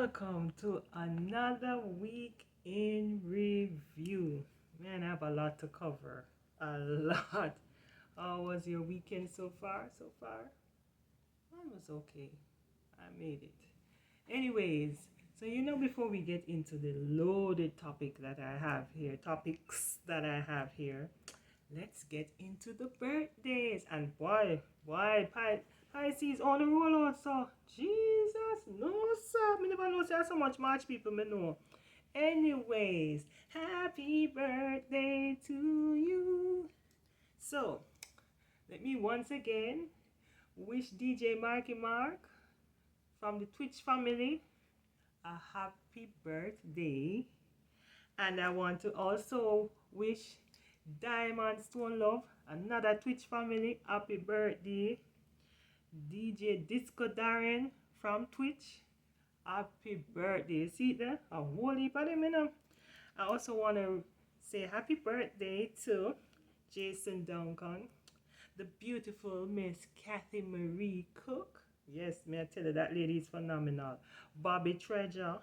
welcome to another week in review. Man, I have a lot to cover. A lot. How was your weekend so far? Mine was okay. I made it. Anyways, so before we get into the loaded topics that I have here, let's get into the birthdays. And boy, Pisces on the roll also. Jesus, no sir. Me never know say so much March people me know. Anyways, happy birthday to you. So, let me once again wish DJ Marky Mark from the Twitch family a happy birthday. And I want to also wish Diamond Stone Love, another Twitch family, happy birthday. DJ Disco Darren from Twitch, happy birthday. See there? A whole heap of them, I also want to say happy birthday to Jason Duncan, the beautiful Miss Kathy Marie Cook. Yes, may I tell you, that lady is phenomenal. Bobby Treasure,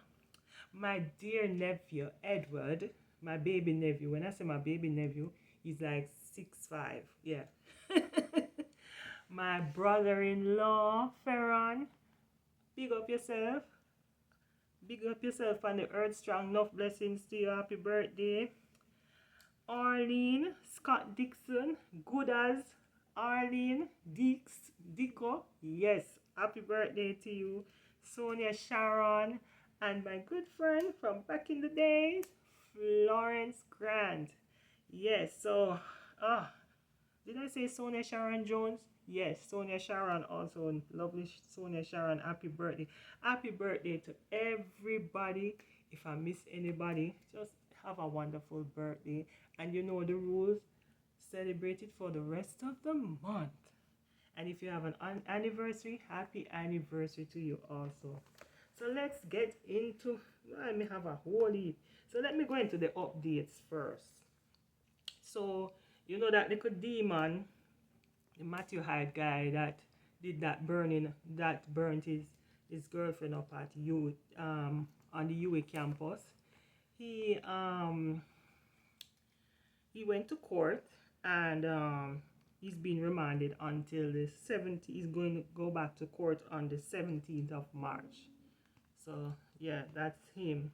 my dear nephew Edward, my baby nephew. When I say my baby nephew, he's like 6'5". Yeah. My brother-in-law Ferran, big up yourself. Big up yourself on the earth strong. Enough blessings to you. Happy birthday. Arlene Scott Dixon, good as Arlene Dico. Yes, happy birthday to you. Sonia Sharon, and my good friend from back in the days, Florence Grant. Yes, so did I say Sonia Sharon Jones? Yes, Sonia Sharon also. Lovely Sonia Sharon. Happy birthday. Happy birthday to everybody. If I miss anybody, just have a wonderful birthday. And you know the rules. Celebrate it for the rest of the month. And if you have an anniversary, happy anniversary to you also. So let's get into, let me have a whole heap. So let me go into the updates first. So, you know that little demon, the Matthew Hyde guy that did that burnt his girlfriend up at on the UA campus. He went to court, and he's been remanded until the 17th. He's going to go back to court on the 17th of March. So yeah, that's him.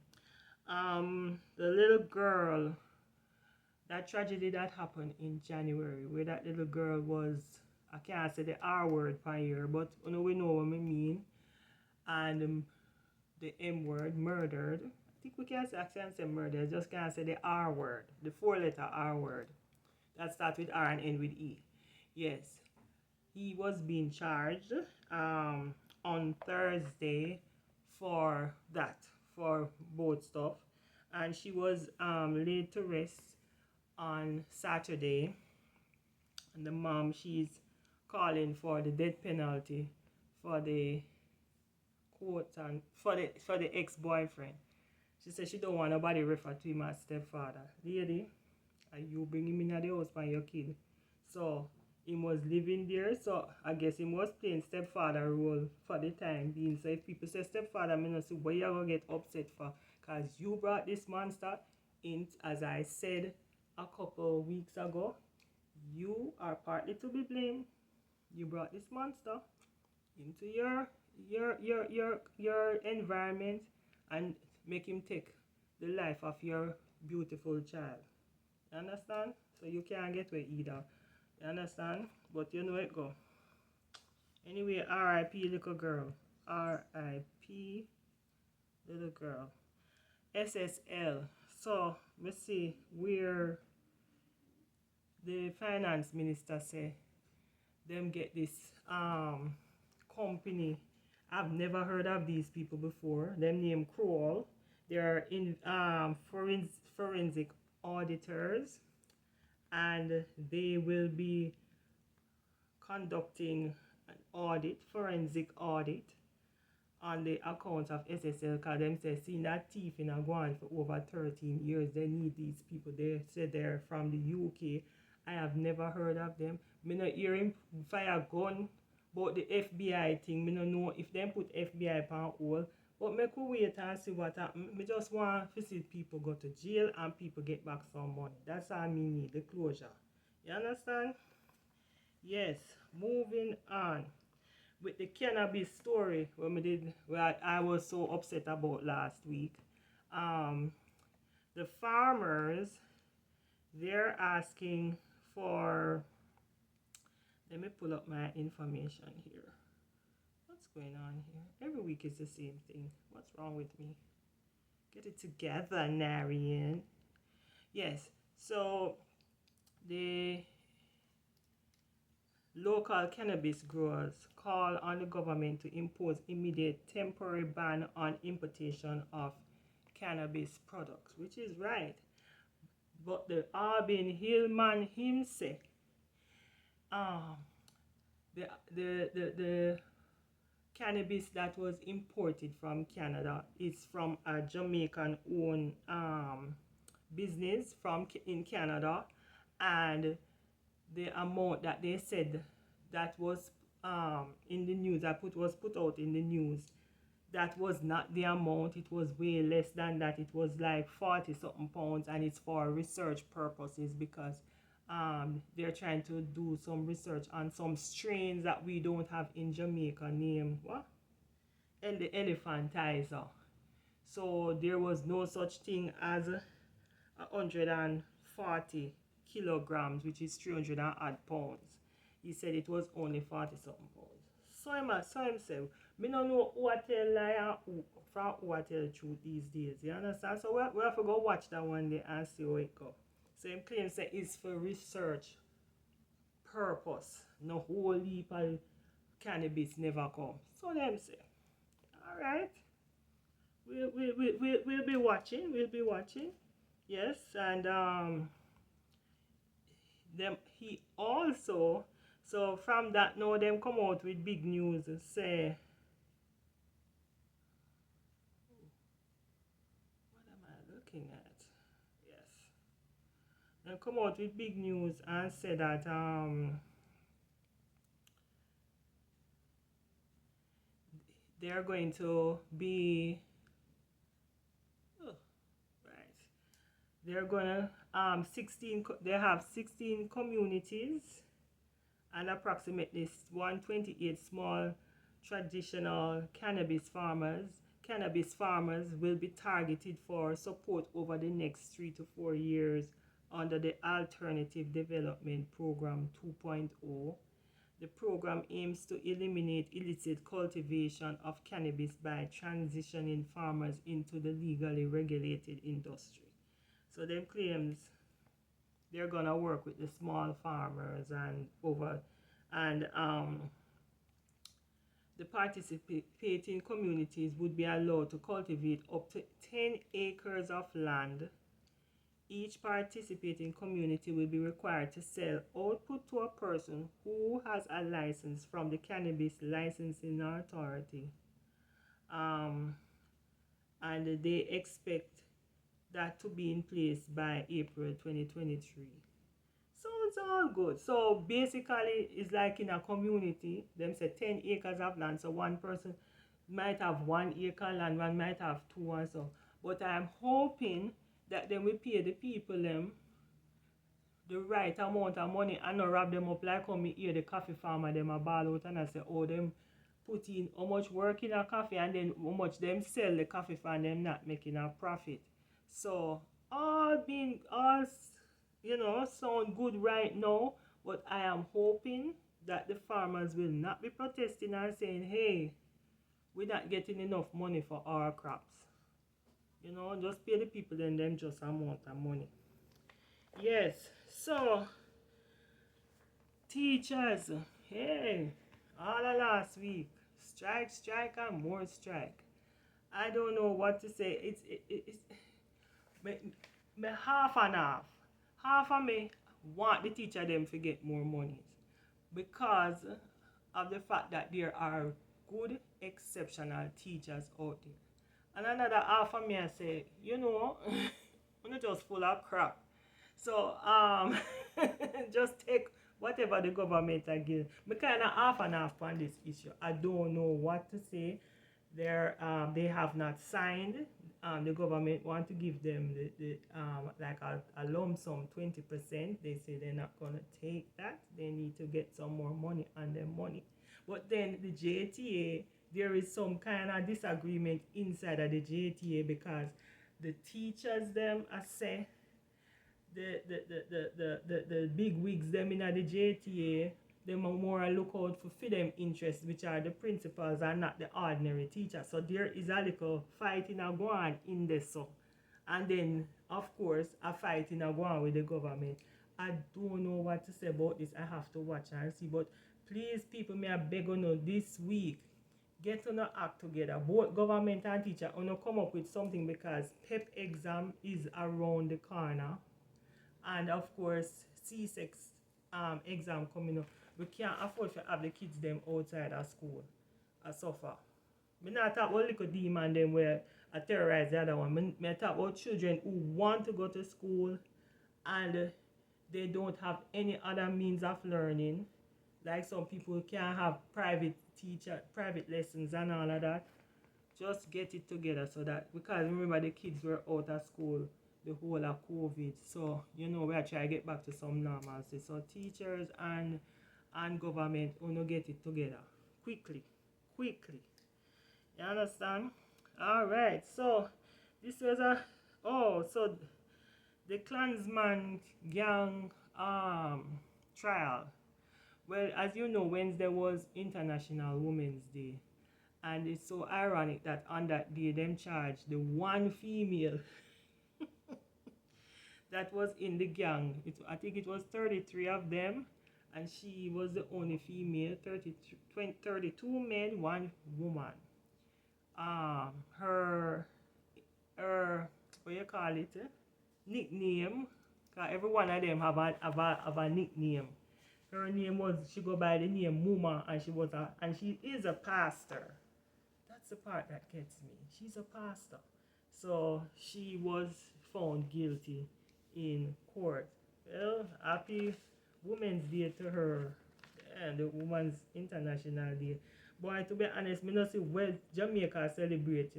The little girl, that tragedy that happened in January, where that little girl was, I can't say the R word per year, but we know what I mean. And the M word, murdered. I think we can't say murdered, just can't say the R word, the 4-letter R word. That starts with R and end with E. Yes, he was being charged on Thursday for both stuff. And she was laid to rest on Saturday, and the mom, she's calling for the death penalty for the quote and for the ex-boyfriend. She said she don't want nobody refer to him as stepfather. Lady, are you bring him in the house by your kid? So he was living there, so I guess he was playing stepfather role for the time being. So if people say stepfather, I mean, see what you're gonna get upset for, because you brought this monster in, as I said a couple of weeks ago. You are partly to be blamed. You brought this monster into your environment and make him take the life of your beautiful child. You understand? So you can't get away either. You understand? But you know it go. Anyway, R.I.P. little girl. R.I.P. little girl. SSL. So let's see where the finance minister say them get this company. I've never heard of these people before. Them name Kroll. They're in forensic auditors, and they will be conducting an forensic audit on the accounts of SSL, because them say seeing that thief in a guan for over 13 years. They need these people. They say they're from the UK. I have never heard of them. Me not hear him fire gun about the FBI thing. Me not know if them put FBI on hold, But make we wait and see what happen. Me just want to see people go to jail and people get back some money. That's all me need, the closure. You understand? Yes. Moving on with the cannabis story when we did, where I was so upset about last week. Um, the farmers, they're asking for. Let me pull up my information here. What's going on here? Every week is the same thing. What's wrong with me? Get it together, Narian. Yes. So the local cannabis growers call on the government to impose immediate temporary ban on importation of cannabis products, which is right. But the Albin Hillman himself, um, the cannabis that was imported from Canada is from a Jamaican owned business from in Canada, and the amount that they said that was in the news that was put out in the news, that was not the amount. It was way less than that. It was like 40 something pounds, and it's for research purposes because they're trying to do some research on some strains that we don't have in Jamaica named what? And the elephantizer. So there was no such thing as 140 kilograms, which is 300 and odd pounds. He said it was only 40 something pounds. So him say, me no know who I tell lie and who I tell the truth these days. You understand? So we have to go watch that one day and see how it go. So him claim say it's for research purpose. No whole heap of cannabis never come. So them say, alright. We'll be watching. We'll be watching. Yes, and them he also, so from that now them come out with big news say, what am I looking at? Yes. Them come out with big news and say that they're going to be right. They're gonna 16 they have 16 communities and approximately 128 small traditional cannabis farmers will be targeted for support over the next 3 to 4 years under the Alternative Development Program 2.0. The program aims to eliminate illicit cultivation of cannabis by transitioning farmers into the legally regulated industry. So them claims they're gonna work with the small farmers and the participating communities would be allowed to cultivate up to 10 acres of land. Each participating community will be required to sell output to a person who has a license from the Cannabis Licensing Authority. Um, and they expect that to be in place by April 2023. So it's all good. So basically, it's like in a community, them say 10 acres of land. So one person might have 1 acre land, one might have two and so. But I'm hoping that then we pay the people them the right amount of money and not wrap them up like how me hear the coffee farmer them a ball out and I say, oh, them put in how much work in a coffee and then how much them sell the coffee for and them not making a profit. So all sound good right now, but I am hoping that the farmers will not be protesting and saying, hey, we're not getting enough money for our crops. Just pay the people and them just amount of money. Yes, so teachers, hey, all of last week, strike, and more strike. I don't know what to say. It's me half and half. Half of me want the teacher them to get more money because of the fact that there are good, exceptional teachers out there. And another half of me I say, I'm just full of crap. So just take whatever the government are giving. Me kind of half and half on this issue. I don't know what to say. They have not signed. The government want to give them the like a lump sum 20%. They say they're not gonna take that. They need to get some more money on their money. But then the JTA, there is some kind of disagreement inside of the JTA because the teachers them I say the big wigs them in the JTA, them are more look out for them interests, which are the principals and not the ordinary teachers. So there is a little fighting a go on in this. So. And then, of course, a fighting a go on with the government. I don't know what to say about this. I have to watch and see. But please, people, may I beg you know this week, get on a act together. Both government and teacher on come up with something because PEP exam is around the corner. And of course, C6 exam coming up. We can't afford to have the kids them outside of school and suffer. Me not talk about little demon them where I terrorize the other one. Me talk about children who want to go to school and they don't have any other means of learning. Like some people can't have private lessons and all of that. Just get it together so that, because remember the kids were out of school the whole of COVID. So, we are trying to get back to some normalcy. So teachers and government get it together. Quickly. You understand? Alright, so this was so the Klansman gang trial. Well, as you know, Wednesday was International Women's Day. And it's so ironic that on that day, them charged the one female that was in the gang. I think it was 33 of them, and she was the only female. 32 men, one woman. Her what you call it? Nickname. Cause every one of them have a nickname. Her name was, she go by the name Muma, and she is a pastor. That's the part that gets me. She's a pastor. So she was found guilty in court. Well, happy Women's Day to her and the Women's International Day. Boy, to be honest, me not see well Jamaica celebrate,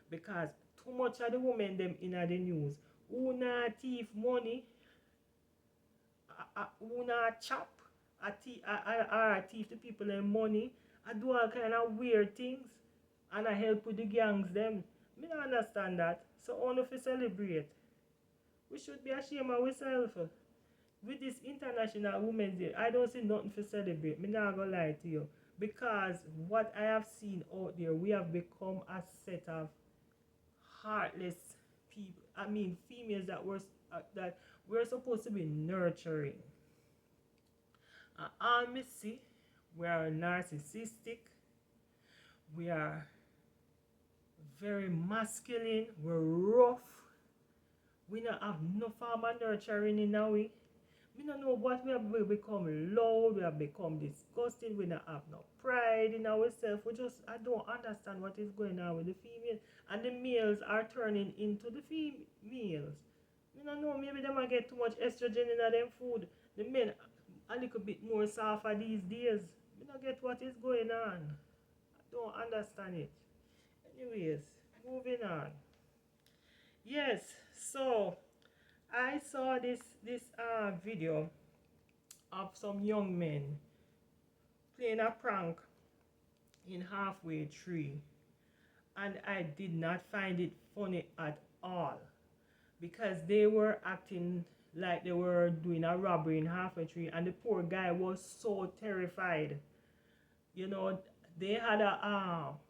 because too much of the women them in the news who not thief money, who not chop, or thief the people their money, I do all kind of weird things, and I help with the gangs them. Me not understand that. So only if we celebrate, we should be ashamed of ourselves. With this International Women's Day, I don't see nothing to celebrate. Me not gonna lie to you. Because what I have seen out there, we have become a set of heartless people. I mean, females that we're supposed to be nurturing. All me see, we are narcissistic. We are very masculine. We're rough. We don't have no form of nurturing in our way. We don't know what we have become loud, we have become disgusting, we don't have no pride in ourselves. I don't understand what is going on with the females. And the males are turning into the females. We don't know, maybe they might get too much estrogen in them food. The men a little bit more softer these days. We don't get what is going on. I don't understand it. Anyways, moving on. Yes, so I saw this video of some young men playing a prank in Halfway Tree, and I did not find it funny at all because they were acting like they were doing a robbery in Halfway Tree, and the poor guy was so terrified. They had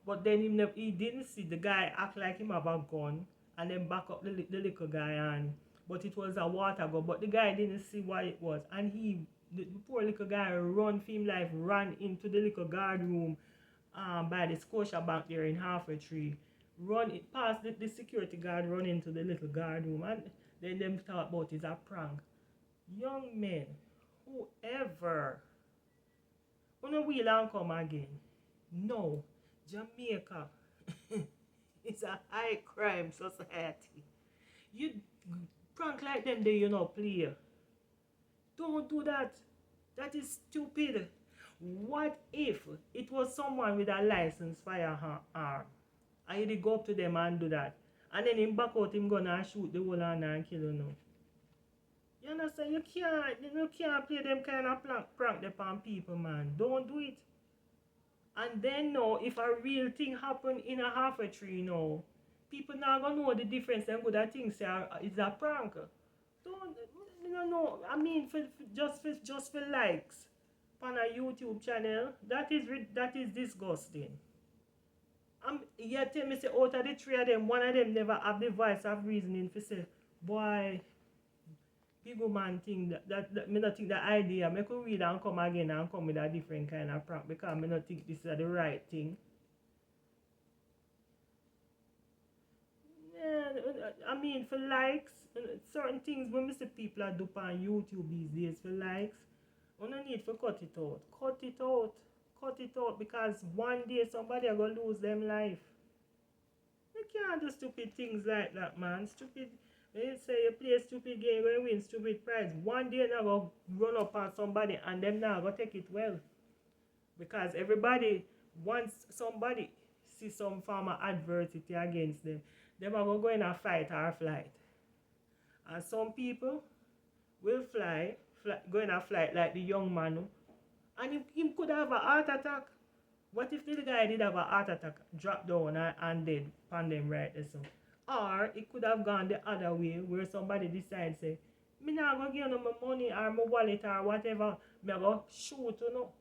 but then he didn't see the guy act like him have a gun, and then back up the little guy, and but it was a water gun. But the guy didn't see what it was, and the poor little guy run for him life, ran into the little guard room by the Scotia Bank there in Halfway Tree, run it past the security guard, run into the little guard room, and then them talk about it's a prank. Young men, whoever, wanna wheel and come again. No, Jamaica is a high crime society. You prank like them there, play. Don't do that. That is stupid. What if it was someone with a licensed firearm? And you dey go up to them and do that. And then him back out him gun and shoot the whole hand and kill you now. You understand? You can't play them kind of prank upon people, man. Don't do it. And then now, if a real thing happen in a half a tree now, people now gonna know the difference. Them good at things say it's a prank. Don't you know? I mean, for likes on a YouTube channel, that is disgusting. You tell me say out of the three of them, one of them never have the voice of reasoning for say, boy, big man think that me not think the idea. Me could read and come again and come with a different kind of prank because me not think this is the right thing. Yeah, I mean for likes, certain things when me see people are do on YouTube these days for likes, you no need to cut it out. Cut it out. Cut it out because one day somebody are gonna lose them life. You can't do stupid things like that, man. Stupid. When you say you play a stupid game, when you win stupid prize, one day they're gonna run up on somebody and them now gonna take it well. Because everybody, once somebody see some form of adversity against them, they are gonna go in a fight or flight. And some people will go in a flight like the young man, and him could have a heart attack. What if the guy did have a heart attack, drop down and dead upon them right there so? Or it could have gone the other way where somebody decides say, me not gonna give you my money or my wallet or whatever, me go shoot you know.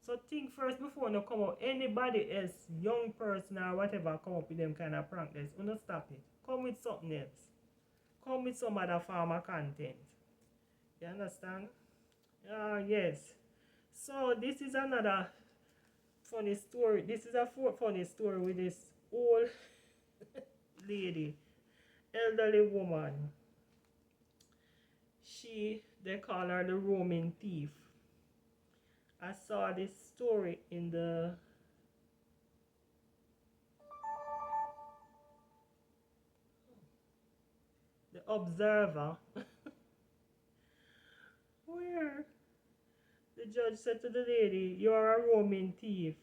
So think first before you come out. Anybody else, young person or whatever, come up with them kind of prank this. You stop it. Come with something else. Come with some other form of content. You understand? Yes. So this is another funny story. This is a funny story with this old lady, elderly woman. They call her the roaming thief. I saw this story in the Observer, where the judge said to the lady, "You are a roaming thief."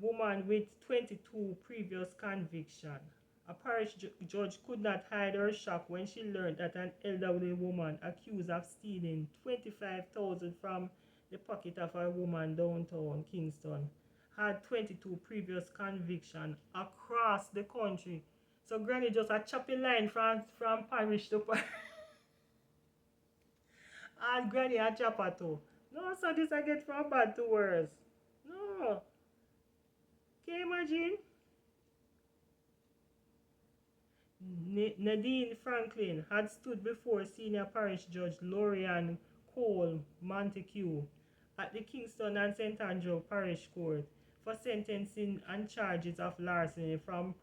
Woman with 22 previous conviction. A parish judge could not hide her shock when she learned that an elderly woman accused of stealing 25,000 from the pocket of a woman downtown Kingston had 22 previous convictions across the country. So Granny just a choppy line from parish to parish. And Granny a chopper too. No, so this I get from bad to worse. No. Can you imagine? Nadine Franklin had stood before Senior Parish Judge Lorian Cole Montague at the Kingston and St. Andrew Parish Court for sentencing and charges of larceny from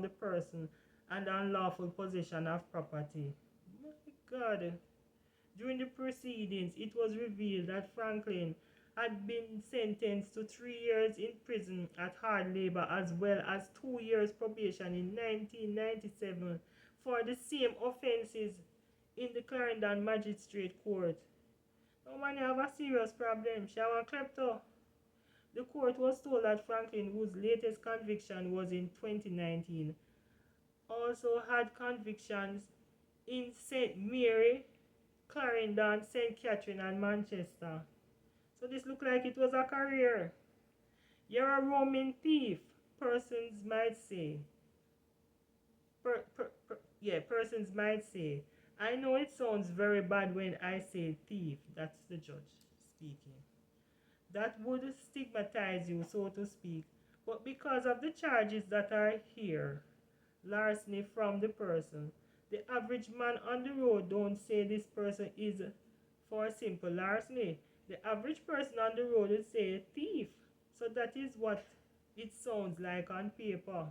the person and unlawful possession of property. My God. During the proceedings, it was revealed that Franklin had been sentenced to 3 years in prison at hard labor as well as 2 years probation in 1997 for the same offenses in the Clarendon Magistrate Court. Oh man, you have a serious problem. She have a klepto. The court was told that Franklin, whose latest conviction was in 2019, also had convictions in St. Mary, Clarendon, St. Catherine, and Manchester. So this looked like it was a career. You're a roaming thief, persons might say. Persons might say. I know it sounds very bad when I say thief. That's the judge speaking. That would stigmatize you, so to speak. But because of the charges that are here, larceny from the person, the average man on the road don't say this person is for simple larceny. The average person on the road will say thief. So that is what it sounds like on paper.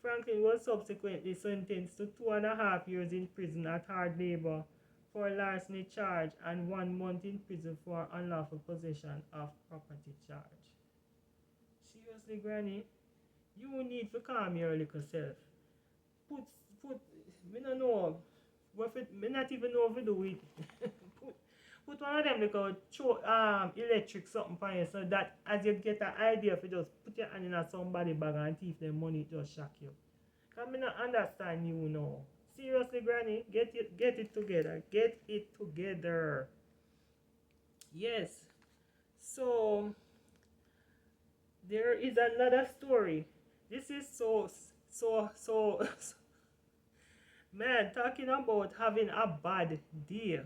Franklin was subsequently sentenced to 2.5 years in prison at hard labor for larceny charge and 1 month in prison for unlawful possession of property charge. Seriously, Granny, you need to calm your little self. Me no know. Me not even know if you do it. Put one of them like electric something for you so that as you get an idea if you just put your hand in a somebody bag and thief them money, it just shock you. Cause me not understand you now. Seriously, Granny, get it together. Get it together. Yes. So there is another story. This is so man talking about having a bad day.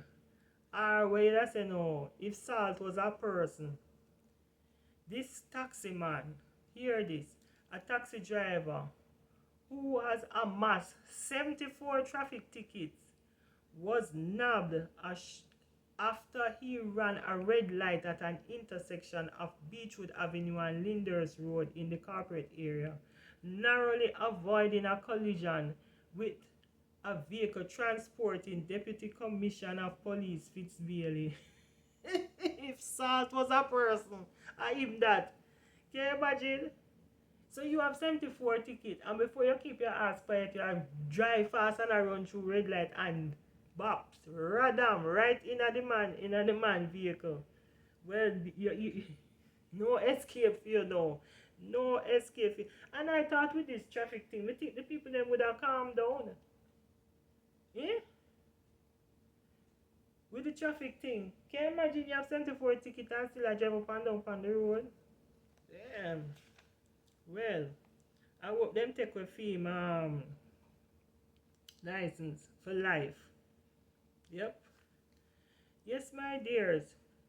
Or wait, I say no. If Salt was a person, this taxi man, hear this, a taxi driver who has amassed 74 traffic tickets was nabbed after he ran a red light at an intersection of Beechwood Avenue and Linders Road in the corporate area, narrowly avoiding a collision with a vehicle transporting Deputy Commissioner of Police Fitzbailey. If Salt was a person, I him that. Can you imagine? So you have 74 tickets, and before you keep your ass quiet, you have drive fast and I run through red light and bops, radam, right in the man vehicle. Well, no escape for you now. No escape for you. And I thought with this traffic thing, we think the people them would have calmed down. Eh? With the traffic thing. Can you imagine you have 74 tickets and still I drive up and down on the road? Damn. Well, I hope them take a film license for life. Yep. Yes, my dears.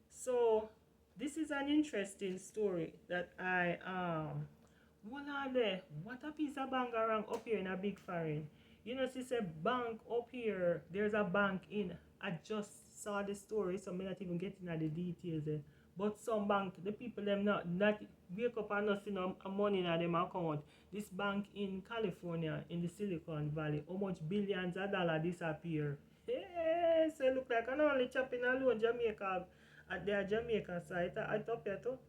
So this is an interesting story that I hold on there. What a piece of bangarang up here in a big foreign. You know, since a bank up here, there's a bank in. I just saw the story, so I'm not even getting at the details there. But some bank, the people them not wake up and not see no money in them account. This bank in California, in the Silicon Valley, how much billions of dollars disappear? Hey, so it look like I'm only chopping alone Jamaica at their Jamaica site. I top here too.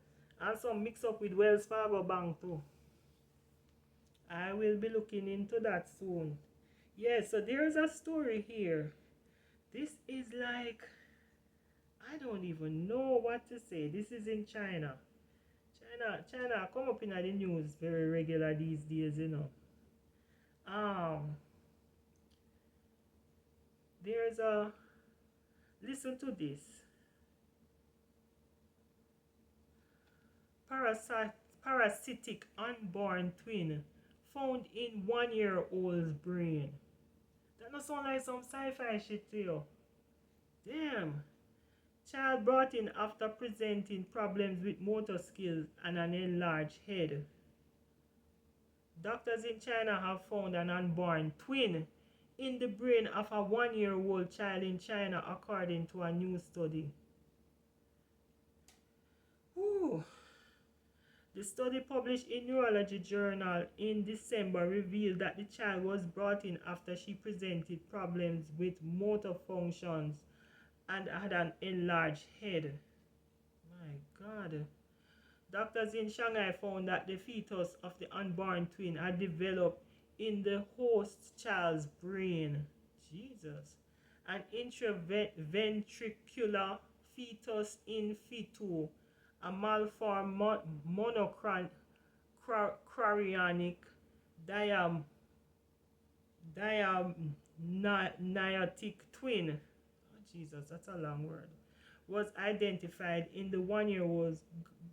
And some mix up with Wells Fargo Bank too. I will be looking into that soon. Yes, so there's a story here. This is like, I don't even know what to say. This is in China. China come up in the news very regular these days, you know. There's a, listen to this. Parasitic unborn twin found in 1-year-old's brain. That not sound like some sci-fi shit to you. Damn. Child brought in after presenting problems with motor skills and an enlarged head. Doctors in China have found an unborn twin in the brain of a 1-year-old child in China, according to a new study. Whew. The study published in Neurology Journal in December revealed that the child was brought in after she presented problems with motor functions and had an enlarged head. My God. Doctors in Shanghai found that the fetus of the unborn twin had developed in the host child's brain. Jesus. An intraventricular fetus in fetu, a malformed monochorionic diamniotic twin. Oh, Jesus, that's a long word. Was identified in the 1-year-old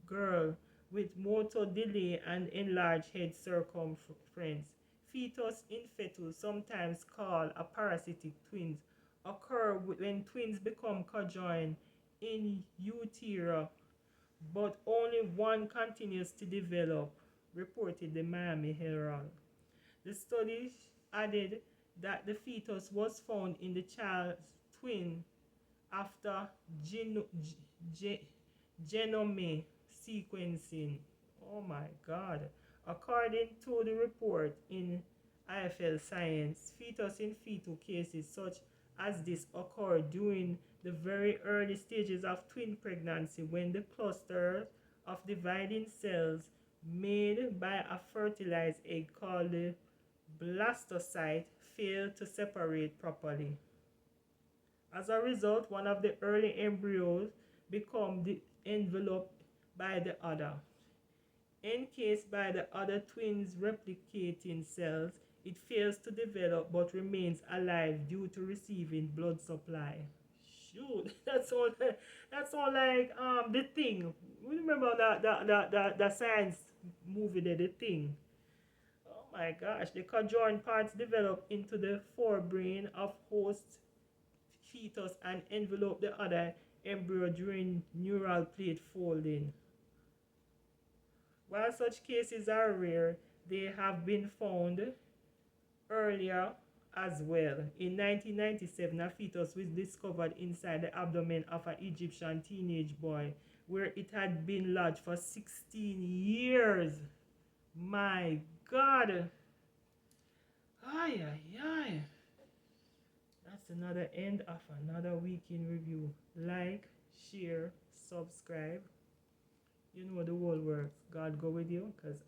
girl with motor delay and enlarged head circumference. Fetus in fetu, sometimes called a parasitic twins, occur when twins become conjoined in utero, but only one continues to develop, reported the Miami Herald. The study added that the fetus was found in the child's twin after genome sequencing. Oh my God. According to the report in IFL Science, fetus in fetal cases such as this occur during the very early stages of twin pregnancy when the cluster of dividing cells made by a fertilized egg called the blastocyte fail to separate properly. As a result, one of the early embryos become enveloped by the other. Encased by the other twins' replicating cells, it fails to develop but remains alive due to receiving blood supply. Shoot, that's all like the thing. Remember that science movie there, the thing. Oh my gosh, the conjoined parts develop into the forebrain of host fetus and envelope the other embryo during neural plate folding. While such cases are rare, they have been found earlier as well. In 1997, a fetus was discovered inside the abdomen of an Egyptian teenage boy where it had been lodged for 16 years. My God. Ay, ay, ay. That's another end of another week in review. Like, share, subscribe. You know the whole works. God go with you because